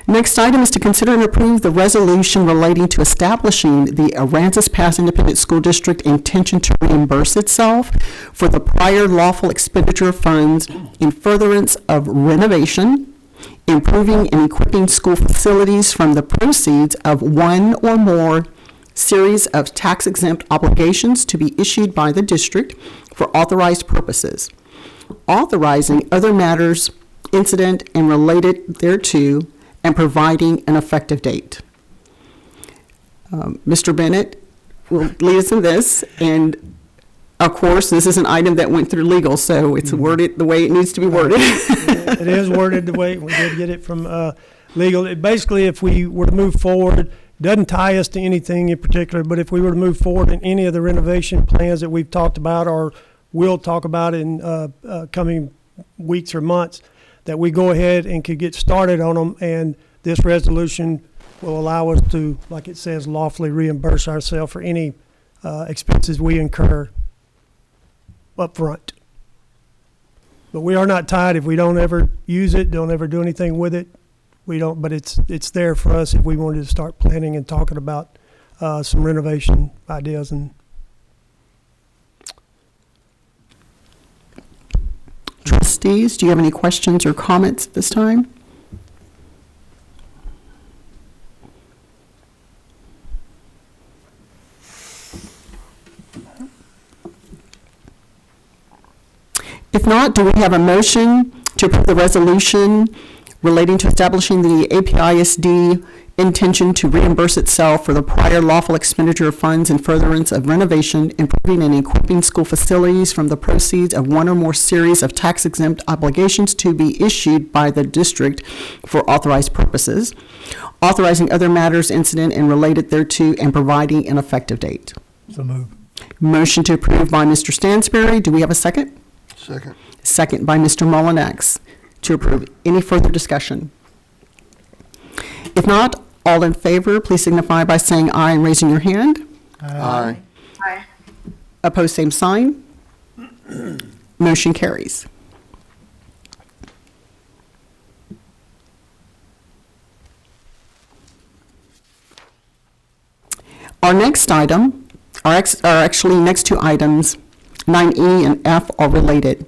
S1: Next item is to consider and approve the resolution relating to establishing the Aransas Pass Independent School District intention to reimburse itself for the prior lawful expenditure of funds in furtherance of renovation, improving and equipping school facilities from the proceeds of one or more series of tax-exempt obligations to be issued by the district for authorized purposes, authorizing other matters incident and related thereto, and providing an effective date. Mr. Bennett will lead us in this, and of course, this is an item that went through legal, so it's worded the way it needs to be worded.
S6: It is worded the way we did get it from legal. Basically, if we were to move forward, doesn't tie us to anything in particular, but if we were to move forward in any of the renovation plans that we've talked about or will talk about in coming weeks or months, that we go ahead and could get started on them, and this resolution will allow us to, like it says, lawfully reimburse ourselves for any expenses we incur up front. But we are not tied. If we don't ever use it, don't ever do anything with it, we don't, but it's there for us if we wanted to start planning and talking about some renovation ideas. And
S1: Trustees, do you have any questions or comments at this time? If not, do we have a motion to approve the resolution relating to establishing the APISD intention to reimburse itself for the prior lawful expenditure of funds in furtherance of renovation, improving, and equipping school facilities from the proceeds of one or more series of tax-exempt obligations to be issued by the district for authorized purposes, authorizing other matters incident and related thereto, and providing an effective date.
S7: So move.
S1: Motion to approve by Mr. Stansberry. Do we have a second?
S3: Second.
S1: Second by Mr. Mullinex to approve. Any further discussion? If not, all in favor, please signify by saying aye and raising your hand.
S3: Aye.
S8: Aye.
S1: Opposed, same sign. Motion carries. Our next item, actually next two items, 9E and F, are related.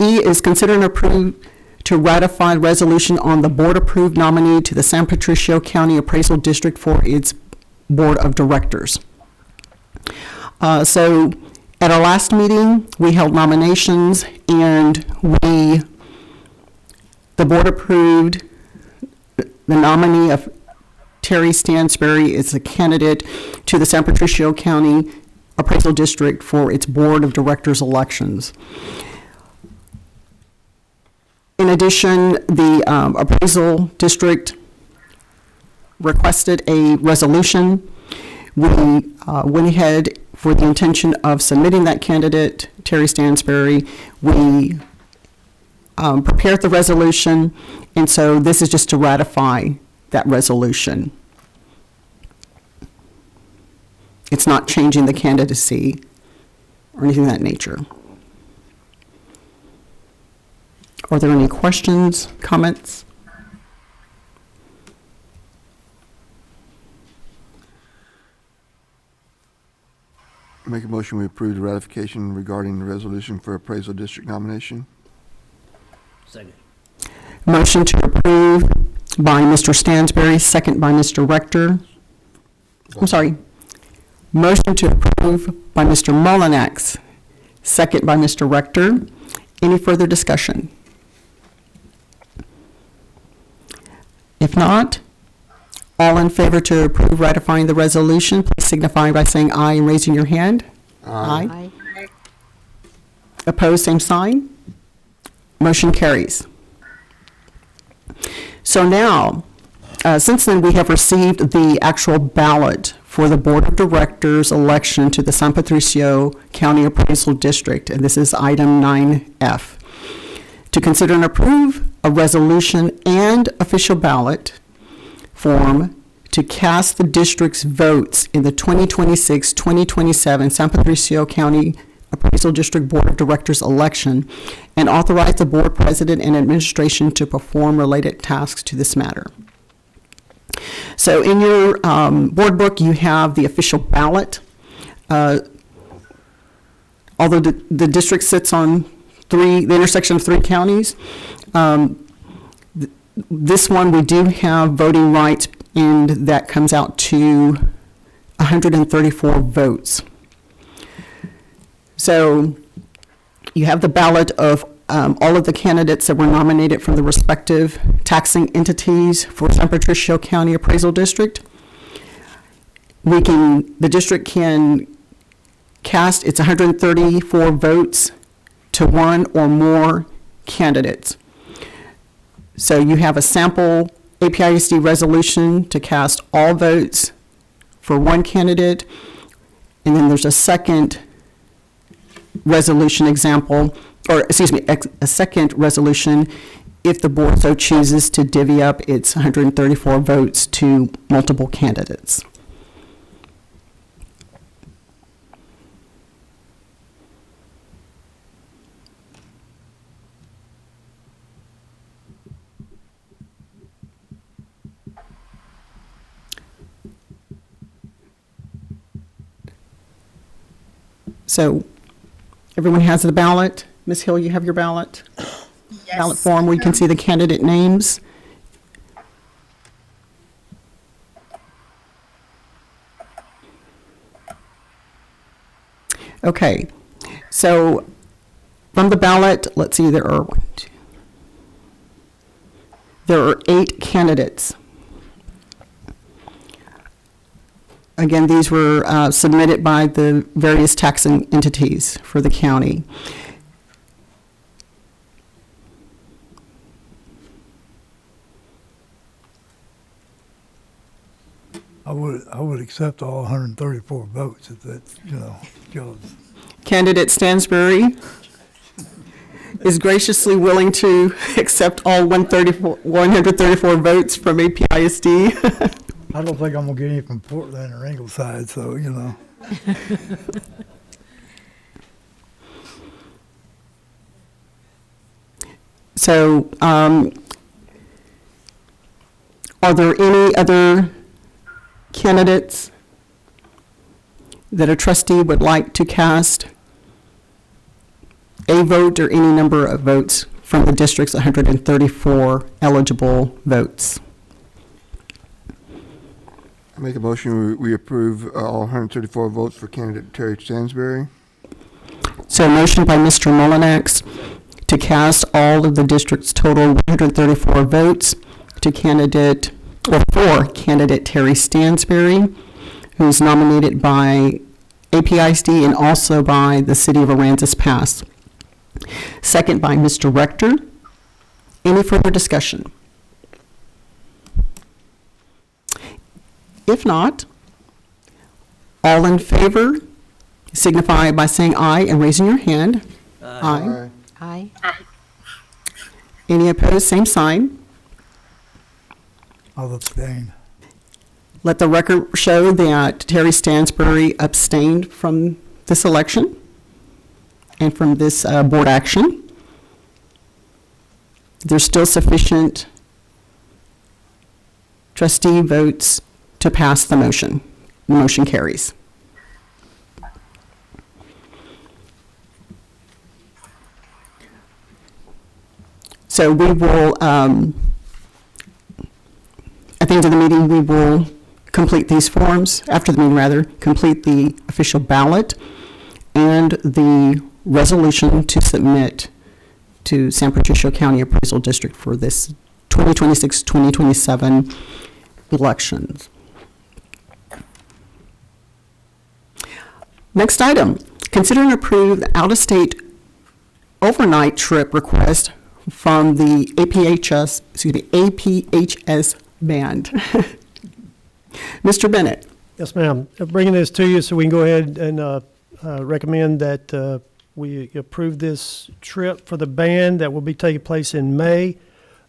S1: E is consider and approve to ratify resolution on the board-approved nominee to the San Patricio County Appraisal District for its Board of Directors. So at our last meeting, we held nominations, and the board approved the nominee of Terry Stansberry is a candidate to the San Patricio County Appraisal District for its Board of Directors elections. In addition, the Appraisal District requested a resolution. We went ahead for the intention of submitting that candidate, Terry Stansberry. We prepared the resolution, and so this is just to ratify that resolution. It's not changing the candidacy or anything of that nature. Are there any questions, comments?
S3: Make a motion we approve the ratification regarding the resolution for appraisal district nomination.
S4: Second.
S1: Motion to approve by Mr. Stansberry, second by Mr. Rector. I'm sorry. Motion to approve by Mr. Mullinex, second by Mr. Rector. Any further discussion? If not, all in favor to approve ratifying the resolution, please signify by saying aye and raising your hand. Aye. Opposed, same sign. Motion carries. So now, since then, we have received the actual ballot for the Board of Directors election to the San Patricio County Appraisal District, and this is item 9F. To consider and approve a resolution and official ballot form to cast the district's votes in the 2026-2027 San Patricio County Appraisal District Board of Directors election, and authorize the board president and administration to perform related tasks to this matter. So in your board book, you have the official ballot. Although the district sits on the intersection of three counties, this one we do have voting rights, and that comes out to 134 votes. So you have the ballot of all of the candidates that were nominated from the respective taxing entities for San Patricio County Appraisal District. The district can cast its 134 votes to one or more candidates. So you have a sample APISD resolution to cast all votes for one candidate, and then there's a second resolution example, or excuse me, a second resolution if the board so chooses to divvy up its 134 votes to multiple candidates. So everyone has the ballot. Ms. Hill, you have your ballot?
S8: Yes.
S1: Ballot form where you can see the candidate names. Okay, so from the ballot, let's see, there There are 8 candidates. Again, these were submitted by the various taxing entities for the county.
S7: I would accept all 134 votes if that, goes.
S1: Candidate Stansbury is graciously willing to accept all 134 votes from APISD.
S7: I don't think I'm gonna get any from Portland or Ingleside, so,
S1: So, are there any other candidates that a trustee would like to cast a vote or any number of votes from the district's 134 eligible votes?
S3: I make a motion, we approve all 134 votes for candidate Terry Stansbury.
S1: So a motion by Mr. Mullinex to cast all of the district's total 134 votes to candidate, or for candidate Terry Stansbury, who's nominated by APISD and also by the City of Aransas Pass. Second by Mr. Rector. Any further discussion? If not, all in favor signify by saying aye and raising your hand. Aye.
S2: Aye.
S1: Any opposed, same sign.
S7: I'll abstain.
S1: Let the record show that Terry Stansbury abstained from this election and from this board action. There's still sufficient trustee votes to pass the motion. The motion carries. So we will, at the end of the meeting, we will complete these forms, after the meeting rather, complete the official ballot and the resolution to submit to San Patricio County Appraisal District for this 2026-2027 elections. Next item, consider and approve the out-of-state overnight trip request from the APHS band. Mr. Bennett.
S6: Yes, ma'am. Bringing this to you so we can go ahead and recommend that we approve this trip for the band that will be taking place in May,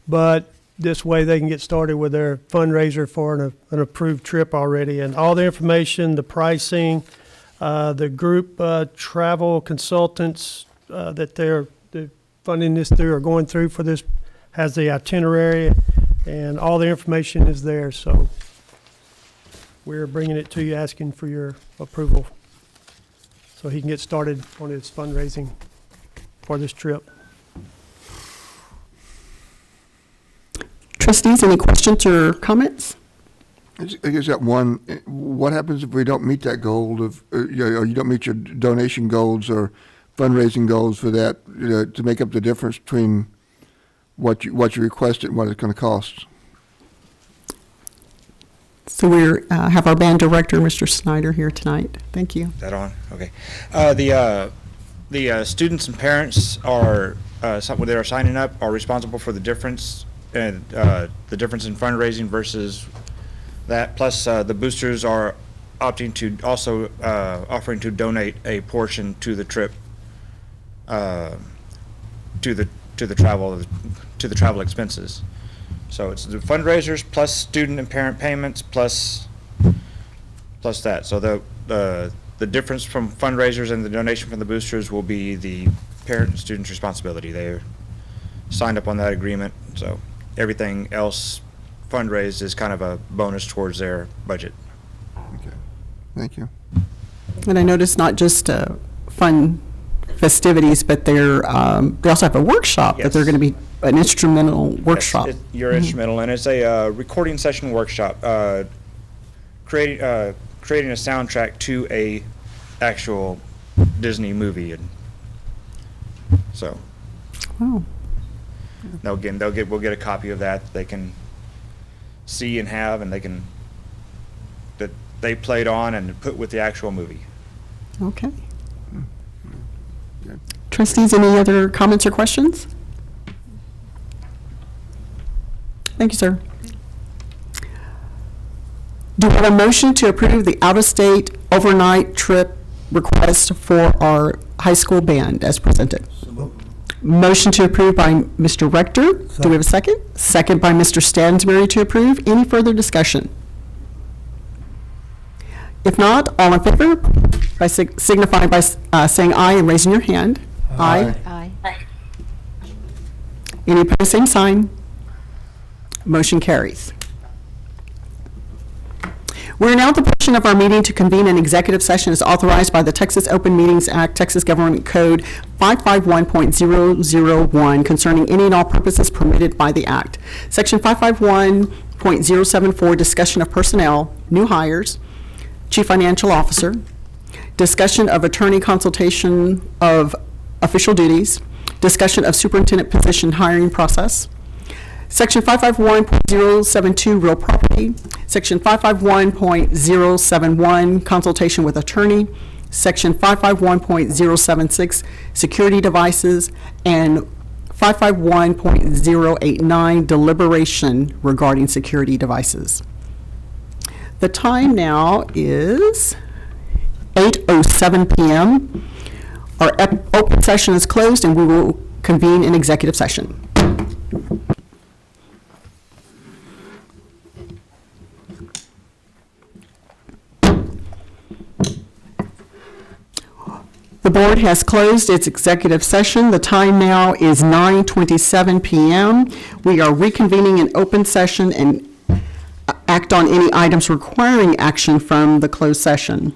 S6: but this way they can get started with their fundraiser for an approved trip already. And all the information, the pricing, the group travel consultants that they're funding this through or going through for this has the itinerary, and all the information is there. So we're bringing it to you, asking for your approval so he can get started on his fundraising for this trip.
S1: Trustees, any questions or comments?
S3: I guess that one, what happens if we don't meet that goal of, or you don't meet your donation goals or fundraising goals for that, to make up the difference between what you requested and what it's going to cost?
S1: So we have our band director, Mr. Snyder, here tonight. Thank you.
S10: Is that on? Okay. The students and parents are when they are signing up are responsible for the difference and the difference in fundraising versus that. Plus, the boosters are opting to also offering to donate a portion to the trip, to the travel expenses. So it's the fundraisers plus student and parent payments plus that. So the difference from fundraisers and the donation from the boosters will be the parent and student's responsibility. They're signed up on that agreement. So everything else fundraised is kind of a bonus towards their budget.
S3: Okay, thank you.
S1: And I noticed not just fun festivities, but they also have a workshop that they're going to be an instrumental workshop.
S10: Yes, your instrumental, and it's a recording session workshop, creating a soundtrack to a actual Disney movie, and so.
S1: Oh.
S10: we'll get a copy of that. They can see and have, and that they played on and put with the actual movie.
S1: Okay. Trustees, any other comments or questions? Thank you, sir. Do we have a motion to approve the out-of-state overnight trip request for our high school band as presented? Motion to approve by Mr. Rector. Do we have a second? Second by Mr. Stansberry to approve. Any further discussion? If not, all in favor, by signify by saying aye and raising your hand. Aye.
S2: Aye.
S1: Any opposed, same sign. Motion carries. We're now at the portion of our meeting to convene an executive session as authorized by the Texas Open Meetings Act, Texas Government Code 551.001 concerning any and all purposes permitted by the act. Section 551.074, discussion of personnel, new hires, chief financial officer, discussion of attorney consultation of official duties, discussion of superintendent position hiring process, Section 551.072, real property. Section 551.071, consultation with attorney. Section 551.076, security devices. And 551.089, deliberation regarding security devices. The time now is 8:07 p.m. Our open session is closed and we will convene in executive session. The board has closed its executive session. The time now is 9:27 p.m. We are reconvening in open session and act on any items requiring action from the closed session.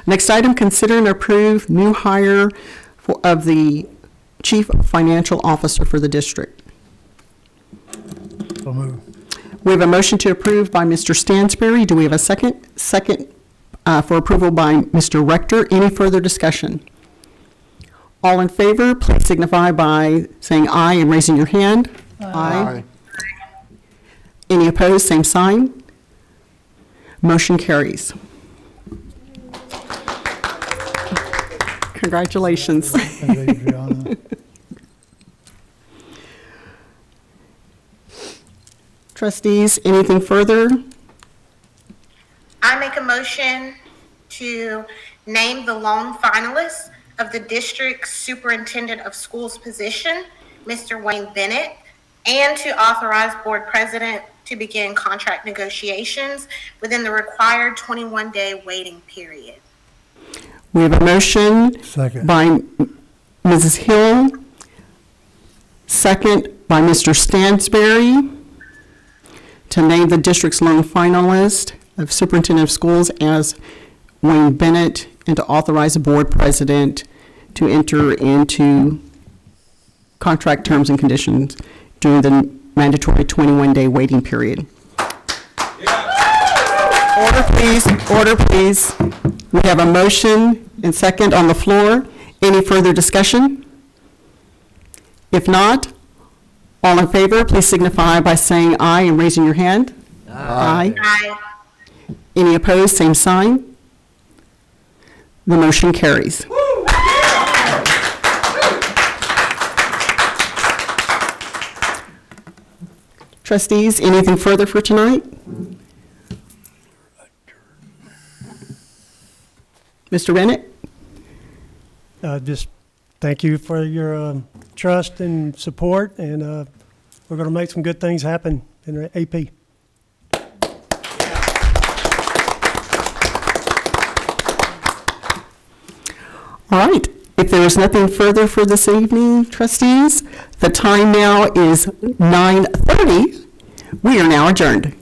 S1: Next item, consider and approve new hire of the chief financial officer for the district.
S7: So move.
S1: We have a motion to approve by Mr. Stansberry. Do we have a second? Second for approval by Mr. Rector. Any further discussion? All in favor, please signify by saying aye and raising your hand. Aye. Any opposed, same sign. Motion carries. Congratulations.
S7: Thank you, Adriana.
S1: Trustees, anything further?
S8: I make a motion to name the lone finalist of the district superintendent of schools position, Mr. Wayne Bennett, and to authorize board president to begin contract negotiations within the required 21-day waiting period.
S1: We have a motion
S7: Second.
S1: by Mrs. Hill, second by Mr. Stansberry, to name the district's lone finalist of superintendent of schools as Wayne Bennett, and to authorize the board president to enter into contract terms and conditions during the mandatory 21-day waiting period. Order, please. Order, please. We have a motion and second on the floor. Any further discussion? If not, all in favor, please signify by saying aye and raising your hand. Aye.
S8: Aye.
S1: Any opposed, same sign. The motion carries. Trustees, anything further for tonight? Mr. Bennett?
S6: Just thank you for your trust and support, and we're going to make some good things happen in the AP.
S1: All right. If there is nothing further for this evening, trustees, the time now is 9:30. We are now adjourned.